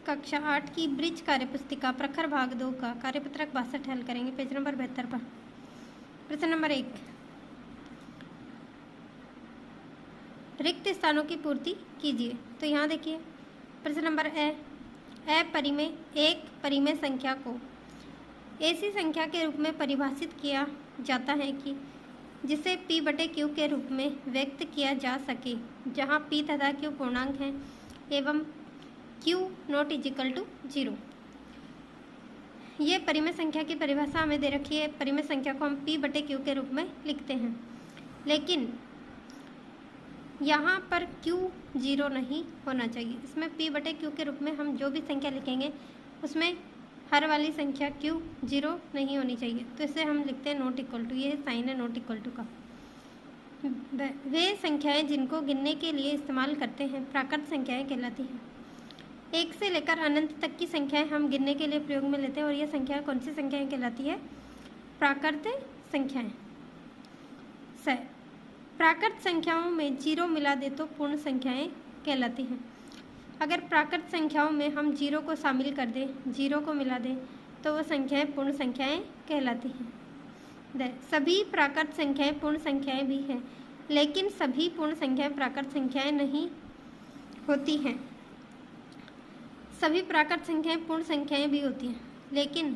कक्षा 8 की ब्रिज कार्यपुस्तिका प्रखर भाग 2 का कार्यपत्रक 62 हल करेंगे पेज नंबर 72 पर। प्रश्न नंबर 1, रिक्त स्थानों की पूर्ति कीजिए। तो यहाँ देखिए प्रश्न नंबर ए परिमेय एक परिमेय संख्या को ऐसी संख्या के रूप में परिभाषित किया जाता है कि जिसे p बटे q के रूप में व्यक्त किया जा सके, जहाँ p तथा q पूर्णांक हैं एवं q नॉट इजिकल टू 0। ये परिमेय संख्या की परिभाषा हमें दे रखी है। परिमेय संख्या को हम p बटे q के रूप में लिखते हैं, लेकिन यहाँ पर q 0 नहीं होना चाहिए। इसमें p बटे q के रूप में हम जो भी संख्या लिखेंगे उसमें हर वाली संख्या q 0 नहीं होनी चाहिए। तो इसे हम लिखते हैं नॉट इक्वल टू, ये साइन है नॉट इक्वल टू का। वे संख्याएं जिनको गिनने के लिए इस्तेमाल करते हैं प्राकृत संख्याएं कहलाती हैं। एक से लेकर अनंत तक की संख्याएं हम गिनने के लिए प्रयोग में लेते हैं, और ये संख्याएं कौन सी संख्याएं कहलाती है? प्राकृत संख्याएं। प्राकृत संख्याओं में 0 मिला दे तो पूर्ण संख्याएं कहलाती हैं। अगर प्राकृत संख्याओं में हम 0 को शामिल कर दें, 0 को मिला दें, तो वो संख्याएं पूर्ण संख्याएं कहलाती हैं। सभी प्राकृत संख्याएं पूर्ण संख्याएं भी हैं, लेकिन सभी पूर्ण संख्याएं प्राकृत संख्याएं नहीं होती हैं। सभी प्राकृत संख्याएं पूर्ण संख्याएं भी होती हैं, लेकिन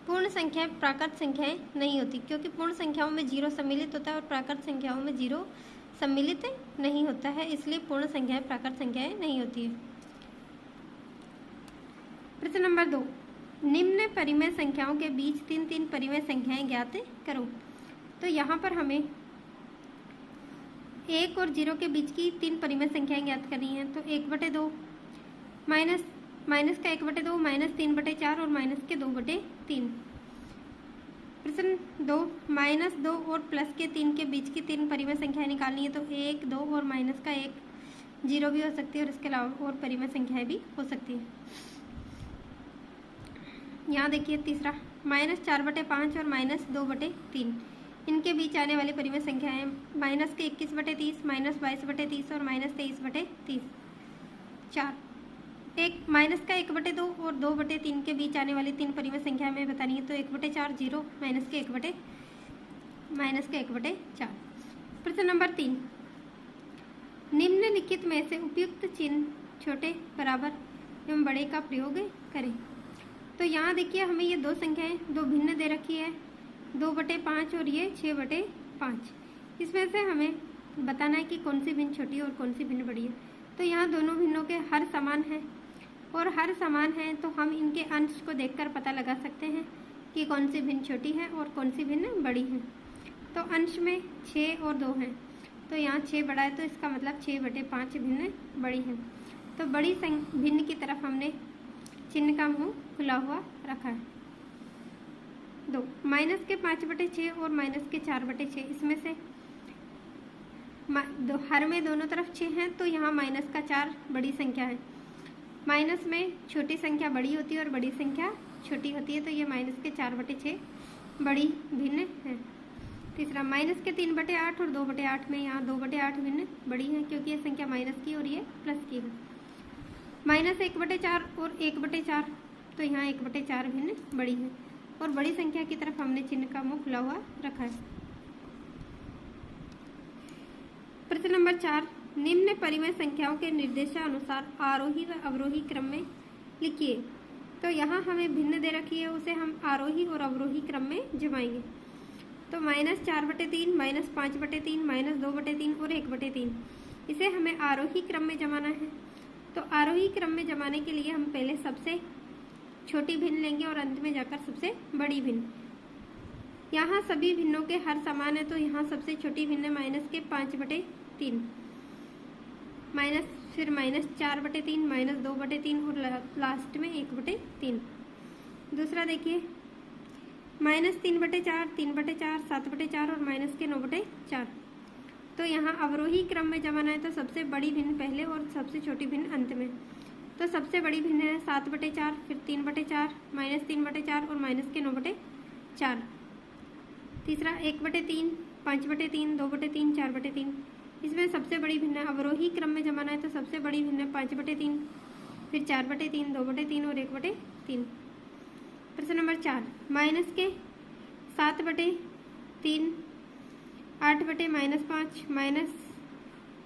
पूर्ण संख्याएं प्राकृत संख्याएं नहीं होती, क्योंकि पूर्ण संख्याओं में 0 सम्मिलित होता है और प्राकृत संख्याओं में 0 सम्मिलित नहीं होता है, इसलिए पूर्ण संख्याएं प्राकृत संख्याएं नहीं होती है। प्रश्न नंबर 2, निम्न परिमेय संख्याओं के बीच 3 परिमेय संख्याएं ज्ञात करो। तो यहाँ पर हमें 1 और 0 के बीच की 3 परिमेय संख्याएं ज्ञात करनी है। तो 1/2 माइनस का 1/2 -3/4 और माइनस के 2/3। प्रश्न 2, -2 और प्लस के 3 के बीच की 3 परिमेय संख्याएं निकालनी है। तो 1, 2 और माइनस का 1, 0 भी हो सकती है और इसके अलावा और परिमेय संख्याएं भी हो सकती है। यहाँ देखिए तीसरा, -4/5 और -2/3, इनके बीच आने वाली परिमेय संख्याएं माइनस के 21/30, -22/30 और -23/30। 4, माइनस का 1/2 और 2/3 के बीच आने वाली 3 परिमेय संख्या हमें बतानी है। तो 1/4, 0, माइनस के 1/4। प्रश्न नंबर 3, निम्नलिखित में से उपयुक्त चिन्ह छोटे, बराबर एवं बड़े का प्रयोग करें। तो यहाँ देखिए हमें ये 2 संख्याएं 2 भिन्न दे रखी है, 2/5 और ये 6/5। इसमें से हमें बताना है कि कौन सी भिन्न छोटी है और कौन सी भिन्न बड़ी है। तो यहाँ दोनों भिन्नों के हर समान है, और हर समान है तो हम इनके अंश को देखकर पता लगा सकते हैं कि कौन सी भिन्न छोटी है और कौन सी भिन्न बड़ी है। तो अंश में 6 और 2 हैं, तो यहाँ 6 बड़ा है, तो इसका मतलब 6/5 भिन्न बड़ी है। तो बड़ी भिन्न की तरफ हमने चिन्ह का मुंह खुला हुआ रखा है। 2, माइनस के 5/6 और माइनस के 4/6, इसमें से हर में दोनों तरफ 6 हैं, तो यहाँ माइनस का 4 बड़ी संख्या है। माइनस में छोटी संख्या बड़ी होती है और बड़ी संख्या छोटी होती है, तो ये माइनस के 4/6 बड़ी भिन्न है। तीसरा, माइनस के 3/8 और 2/8 में यहाँ 2/8 भिन्न बड़ी है, क्योंकि ये संख्या माइनस की और ये प्लस की है। माइनस 1/4 और 1/4, तो यहाँ 1/4 भिन्न बड़ी है, और बड़ी संख्या की तरफ हमने चिन्ह का मुंह खुला हुआ रखा है। प्रश्न नंबर 4, निम्न परिमेय संख्याओं के निर्देशानुसार आरोही व अवरोही क्रम में लिखिए। तो यहाँ हमें भिन्न दे रखी है, उसे हम आरोही और अवरोही क्रम में जमाएंगे। तो -4/3, -5/3, -2/3 और 1/3, इसे हमें आरोही क्रम में जमाना है। तो आरोही क्रम में जमाने के लिए हम पहले सबसे छोटी भिन्न लेंगे और अंत में जाकर सबसे बड़ी भिन्न। यहाँ सभी भिन्नों के हर समान है, तो यहाँ सबसे छोटी भिन्न है माइनस के 5/3, फिर -4/3, -2/3 और लास्ट में 1/3। दूसरा देखिए, -3/4, 3/4, 7/4 और माइनस के 9/4। तो यहाँ अवरोही क्रम में जमाना है, तो सबसे बड़ी भिन्न पहले और सबसे छोटी भिन्न अंत में। तो सबसे बड़ी भिन्न है 7/4, फिर 3/4, -3/4 और माइनस के 9/4। तीसरा 1/3, 5/3, 2/3, 4/3। इसमें सबसे बड़ी भिन्न अवरोही क्रम में जमाना है, तो सबसे बड़ी भिन्न 5/3, फिर 4/3, 2/3 और 1/3। प्रश्न नंबर 4, माइनस के 7/3, 8/-5,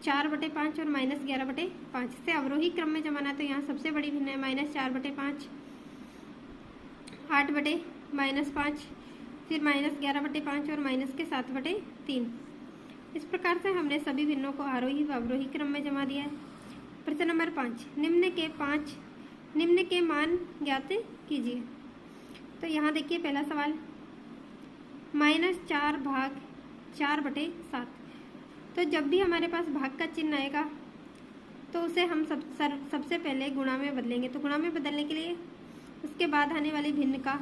-4/5 और -11/5 से अवरोही क्रम में जमाना। तो यहाँ सबसे बड़ी भिन्न है -4/5, 8/-5, फिर -11/5 और -7/3। इस प्रकार से हमने सभी भिन्नों को आरोही व अवरोही क्रम में जमा दिया है। प्रश्न नंबर 5, निम्न के मान ज्ञात कीजिए। तो यहाँ देखिए पहला सवाल, -4 भाग 4/7। तो जब भी हमारे पास भाग का चिन्ह आएगा तो उसे हम सबसे पहले गुणा में बदलेंगे। तो गुणा में बदलने के लिए उसके बाद आने वाली भिन्न का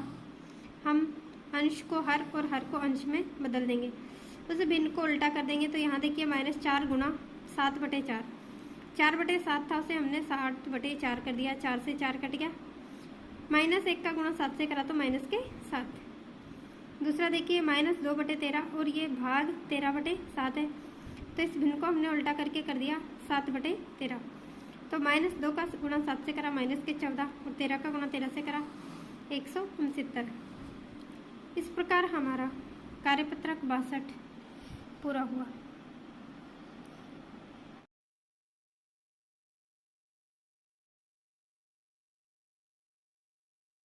हम अंश को हर और हर को अंश में बदल देंगे, उस भिन्न को उल्टा कर देंगे। तो यहाँ देखिए -4 गुणा 7/4, 4/7 था उसे हमने 7/4 कर दिया, 4 से 4 कट गया। -1 का गुणा 7 से करा तो -7। दूसरा देखिए -2/13 और ये भाग 13/7 है। तो इस भिन्न को हमने उल्टा करके कर दिया 7/13। तो -2 का गुणा 7 से करा -14 और 13 का गुणा 13 से करा 169। इस प्रकार हमारा कार्यपत्रक 62 पूरा हुआ।